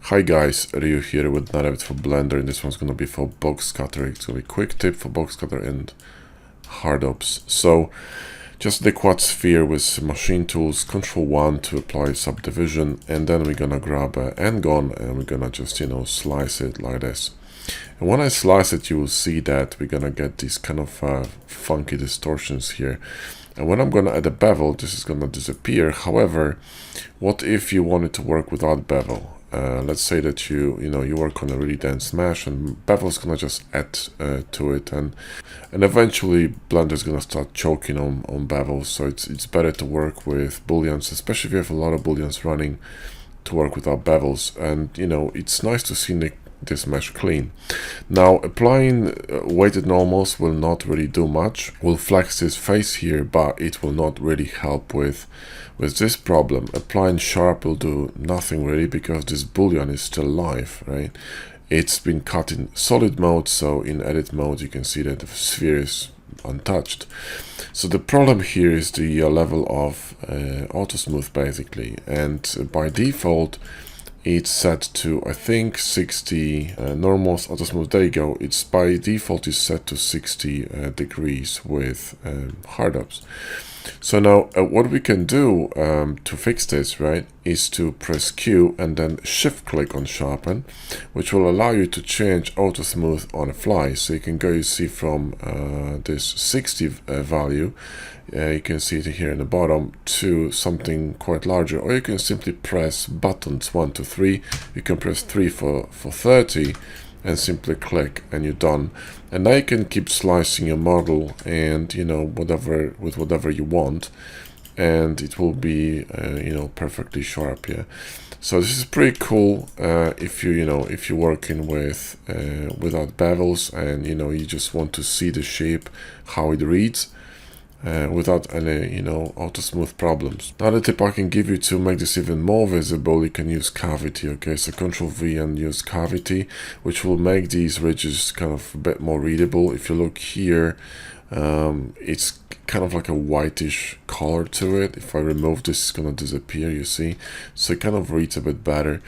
Hi guys, Ryu here with another bit for Blender, and this one's going to be for Boxcutter. It's going to be a quick tip for Boxcutter and hard ops. So just the quad sphere with machine tools, Ctrl 1 to apply subdivision, and then we're going to grab an end gun and we're going to just, slice it like this. And when I slice it, you will see that we're going to get these kind of funky distortions here. And when I'm going to add a bevel, this is going to disappear. However, what if you wanted to work without bevel? Let's say that you work on a really dense mesh and bevel is gonna just add to it, and eventually Blender is gonna start choking on bevels. So it's better to work with booleans, especially if you have a lot of booleans running, to work without bevels. And it's nice to see this mesh clean. Now applying weighted normals will not really do much. We'll flex this face here, but it will not really help with this problem. Applying sharp will do nothing really, because this boolean is still live, right? It's been cut in solid mode, so in edit mode you can see that the sphere is untouched. So the problem here is the level of auto smooth basically, and by default it's set to, I think, 60 normals auto smooth. There you go. It's by default is set to 60 degrees with hard ups. So now what we can do to fix this, right, is to press Q and then shift click on sharpen, which will allow you to change auto smooth on the fly. So you can go, you see, from this 60 value, you can see it here in the bottom, to something quite larger, or you can simply press buttons 1 to 3. You can press 3 for 30 and simply click and you're done. And now you can keep slicing your model and whatever you want, and it will be perfectly sharp. Yeah, so this is pretty cool if you're working with without bevels, and you just want to see the shape, how it reads, without any auto smooth problems. Another tip I can give you to make this even more visible, you can use cavity. Okay, so Ctrl V and use cavity, which will make these ridges kind of a bit more readable. If you look here, it's kind of like a whitish color to it. If I remove this, it's gonna disappear, you see, so it kind of reads a bit better.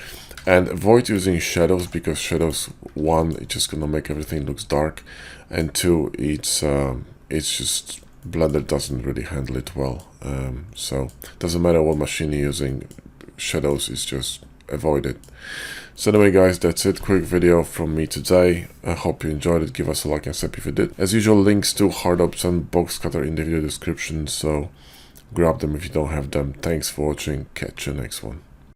And avoid using shadows, because shadows, one, it's just gonna make everything looks dark, and two, it's just Blender doesn't really handle it well. So doesn't matter what machine you're using, shadows is just avoided. So anyway guys, that's it. Quick video from me today. I hope you enjoyed it. Give us a like and sub if you did. As usual, links to hard ops and Boxcutter in the video description, so grab them if you don't have them. Thanks for watching. Catch you next one.